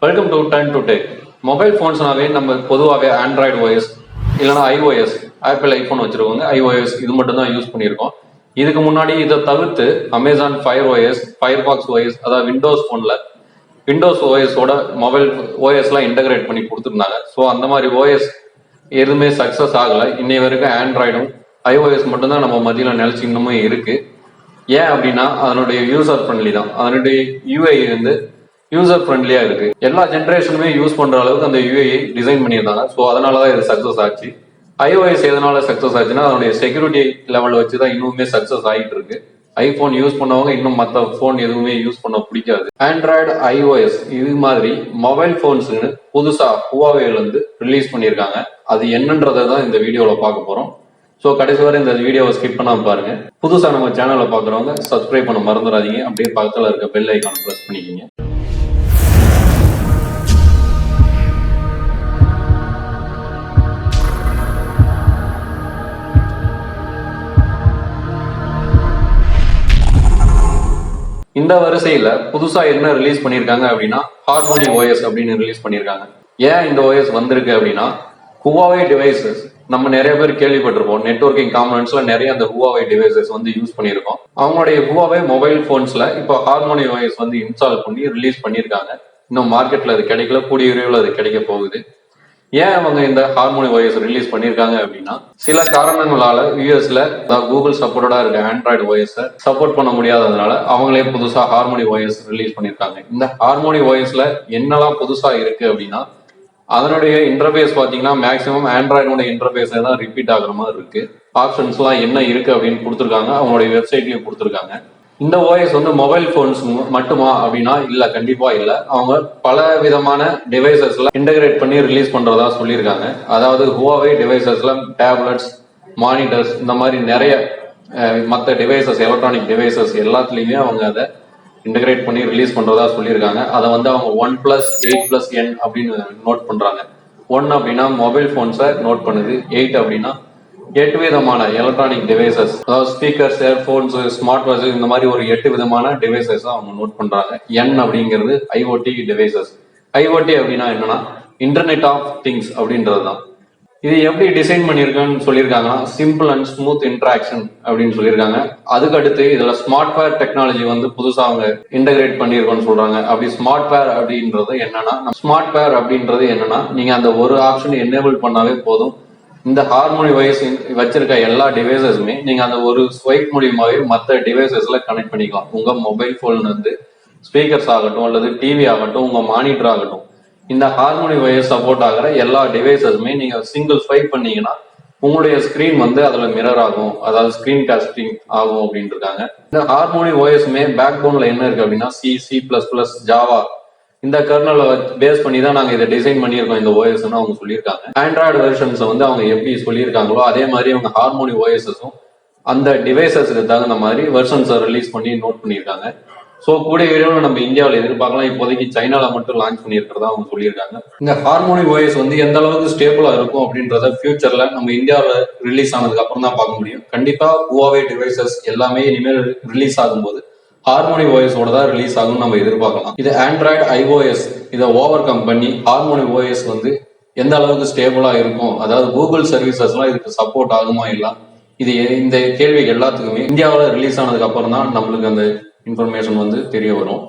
Welcome to time to take. Mobile ஃபோன்ஸ்னாவே நம்ம பொதுவாகவே ஆண்ட்ராய்டு ஓஎஸ் இல்லைனா iOS, ஆப்பிள் ஐஃபோன் வச்சுருக்கவங்க iOS இது மட்டும் தான் யூஸ் பண்ணியிருக்கோம். இதுக்கு முன்னாடி இதை தவிர்த்து Amazon fire OS, Firefox OS, அதாவது விண்டோஸ் ஃபோனில் விண்டோஸ் ஓஎஸோட மொபைல் ஓஎஸ்லாம் இன்டகிரேட் பண்ணி கொடுத்துருந்தாங்க. ஸோ அந்த மாதிரி ஓஎஸ் எதுவுமே சக்ஸஸ் ஆகலை. இன்னை வரைக்கும் ஆண்ட்ராய்டும் iOS மட்டும்தான் நம்ம மத்தியில் நிலச்சி இன்னமும் இருக்குது. ஏன் அப்படின்னா அதனுடைய யூசர் ஃப்ரெண்ட்லி தான். அதனுடைய யூஐ வந்து யூசர் ஃப்ரெண்ட்லியா இருக்கு. எல்லா ஜென்ரேஷனுமே யூஸ் பண்ற அளவுக்கு அந்த யூஐ டிசைன் பண்ணியிருந்தாங்க. ஸோ அதனாலதான் இது சக்சஸ் ஆச்சு. iOS எதனால சக்சஸ் ஆச்சுன்னா அதனுடைய செக்யூரிட்டி லெவல் வச்சுதான் இன்னுமே சக்சஸ் ஆகிட்டு இருக்கு. ஐபோன் யூஸ் பண்ணவங்க இன்னும் மற்ற போன் எதுவுமே யூஸ் பண்ண பிடிக்காது. ஆண்ட்ராய்டு iOS இது மாதிரி மொபைல் போன்ஸ்னு புதுசா ஹுவாவேல இருந்து ரிலீஸ் பண்ணியிருக்காங்க. அது என்னன்றதை தான் இந்த வீடியோல பார்க்க போறோம். ஸோ கடைசி வரை இந்த வீடியோவை ஸ்கிப் பண்ணாம பாருங்க. புதுசா நம்ம சேனலை பார்க்குறவங்க சப்ஸ்கிரைப் பண்ண மறந்துடாதீங்க. அப்படியே பக்கத்தில் இருக்க பெல் ஐக்கான் ப்ரெஸ் பண்ணிக்கிங்க. இந்த வரிசையில புதுசா என்ன ரிலீஸ் பண்ணிருக்காங்க அப்படின்னா ஹார்மோனி ஓஎஸ் அப்படின்னு ரிலீஸ் பண்ணிருக்காங்க. ஏன் இந்த ஓஎஸ் வந்திருக்கு அப்படின்னா Huawei டிவைசஸ் நம்ம நிறைய பேர் கேள்விப்பட்டிருப்போம். நெட்வொர்க்கிங் காம்பனன்ட்ஸ்ல நிறைய அந்த Huawei டிவைசஸ் வந்து யூஸ் பண்ணியிருக்கோம். அவங்களுடைய Huawei மொபைல் போன்ஸ்ல இப்போ ஹார்மோனி ஓஎஸ் வந்து இன்ஸ்டால் பண்ணி ரிலீஸ் பண்ணியிருக்காங்க. இன்னும் மார்க்கெட்ல அது கிடைக்கல, கூடிய விரைவில் அது கிடைக்க போகுது. ஏன் அவங்க இந்த ஹார்மோனி ஓஎஸ் ரிலீஸ் பண்ணியிருக்காங்க அப்படின்னா சில காரணங்களால யூஎஸ்ல கூகுள் சப்போர்ட்டடா இருக்க ஆண்ட்ராய்டு ஓஎஸ் சப்போர்ட் பண்ண முடியாததுனால அவங்களே புதுசா ஹார்மோனி ஓஎஸ் ரிலீஸ் பண்ணியிருக்காங்க. இந்த ஹார்மோனி ஓஎஸ்ல என்னெல்லாம் புதுசா இருக்கு அப்படின்னா அதனுடைய இன்டர்ஃபேஸ் பாத்தீங்கன்னா மேக்சிமம் ஆண்ட்ராய்டோட இன்டர்ஃபேஸ் தான் ரிப்பீட் ஆகுற மாதிரி இருக்கு. ஆப்ஷன்ஸ் எல்லாம் என்ன இருக்கு அப்படின்னு கொடுத்துருக்காங்க. அவங்களுடைய வெப்சைட்லயும் கொடுத்துருக்காங்க. இந்த ஓஎஸ் வந்து மொபைல் போன்ஸ் மட்டுமா அப்படின்னா இல்ல, கண்டிப்பா இல்ல. அவங்க பல விதமான டிவைசஸ்ல இன்டகிரேட் பண்ணி ரிலீஸ் பண்றதா சொல்லியிருக்காங்க. அதாவது Huawei டிவைசஸ்ல டேப்லெட்ஸ், மானிட்டர்ஸ் இந்த மாதிரி நிறைய மற்ற டிவைசஸ், எலக்ட்ரானிக் டிவைசஸ் எல்லாத்துலயுமே அவங்க அதை இன்டகிரேட் பண்ணி ரிலீஸ் பண்றதா சொல்லியிருக்காங்க. அதை வந்து அவங்க 1+8+N அப்படின்னு நோட் பண்றாங்க. 1 அப்படின்னா மொபைல் போன்ஸை நோட் பண்ணுது, 8 அப்படின்னா 8 விதமான எலக்ட்ரானிக் டிவைசஸ், அதாவது ஸ்பீக்கர்ஸ், இயர்போன்ஸ், ஸ்மார்ட் வாட்சஸ் இந்த மாதிரி ஒரு 8 விதமான டிவைசஸ் அவங்க நோட் பண்றாங்க. N அப்படிங்கிறது ஐஓடி டிவைசஸ். ஐஓடி அப்படின்னா என்னன்னா இன்டர்நெட் ஆஃப் திங்ஸ் அப்படின்றது தான். இது எப்படி டிசைன் பண்ணியிருக்கான்னு சொல்லியிருக்காங்கன்னா சிம்பிள் அண்ட் ஸ்மூத் இன்ட்ராக்ஷன் அப்படின்னு சொல்லியிருக்காங்க. அதுக்கு அடுத்து இதுல ஸ்மார்ட் வேர் டெக்னாலஜி வந்து புதுசா அவங்க இன்டகிரேட் பண்ணியிருக்கோன்னு சொல்றாங்க. அப்படி ஸ்மார்ட் வேர் அப்படின்றது என்னன்னா நீங்க அந்த ஒரு ஆப்ஷன் எனேபிள் பண்ணாவே போதும், இந்த ஹார்மோனி ஓஎஸ் வச்சிருக்க எல்லா டிவைசஸுமே நீங்க அந்த ஒரு ஸ்வைப் மூலியமாவே மற்ற டிவைசஸ்ல கனெக்ட் பண்ணிக்கலாம். உங்க மொபைல் போன்ல இருந்து ஸ்பீக்கர்ஸ் ஆகட்டும் அல்லது டிவி ஆகட்டும், உங்க மானிட்டர் ஆகட்டும், இந்த ஹார்மோனி ஓஎஸ் சப்போர்ட் ஆகிற எல்லா டிவைசஸுமே நீங்க சிங்கிள் ஸ்வைப் பண்ணீங்கன்னா உங்களுடைய ஸ்கிரீன் வந்து அதுல மிரர் ஆகும், அதாவது ஸ்கிரீன் காஸ்டிங் ஆகும் அப்படின்னு இருக்காங்க. இந்த ஹார்மோனி ஓஎஸ்மே பேக் போன்ல என்ன இருக்கு அப்படின்னா C++, ஜாவா இந்த கர்னலை பேஸ் பண்ணி தான் நாங்க இதை டிசைன் பண்ணியிருக்கோம் இந்த ஓஎஸ்ன்னு அவங்க சொல்லியிருக்காங்க. ஆண்ட்ராய்டு வெர்ஷன்ஸ் வந்து அவங்க எப்படி சொல்லியிருக்காங்களோ அதே மாதிரி அவங்க ஹார்மோனி ஓஎஸும் அந்த டிவைசஸ்க்கு தகுந்த மாதிரி வெர்ஷன்ஸை ரிலீஸ் பண்ணி நோட் பண்ணியிருக்காங்க. ஸோ கூடிய விரைவில் நம்ம இந்தியாவில் எதிர்பார்க்கலாம். இப்போதைக்கு சைனால மட்டும் லான்ச் பண்ணியிருக்கிறதா அவங்க சொல்லியிருக்காங்க. இந்த ஹார்மோனி ஓஎஸ் வந்து எந்த அளவுக்கு ஸ்டேபிளா இருக்கும் அப்படின்றத ஃபியூச்சர்ல நம்ம இந்தியாவில் ரிலீஸ் ஆனதுக்கு அப்புறம் தான் பார்க்க முடியும். கண்டிப்பா Huawei டிவைசஸ் எல்லாமே இனிமேல் ரிலீஸ் ஆகும்போது ஹார்மோனி ஓஎஸோட தான் ரிலீஸ் ஆகும் நம்ம எதிர்பார்க்கலாம். இது ஆண்ட்ராய்டு iOS இதை ஓவர் கம் பண்ணி ஹார்மோனி ஓஎஸ் வந்து எந்த அளவுக்கு ஸ்டேபிளா இருக்கும், அதாவது கூகுள் சர்வீசஸ்லாம் இதுக்கு சப்போர்ட் ஆகுமா இல்லை, இது இந்த கேள்வி எல்லாத்துக்குமே இந்தியாவில் ரிலீஸ் ஆனதுக்கு அப்புறம் தான் நம்மளுக்கு அந்த இன்ஃபர்மேஷன் வந்து தெரிய வரும்.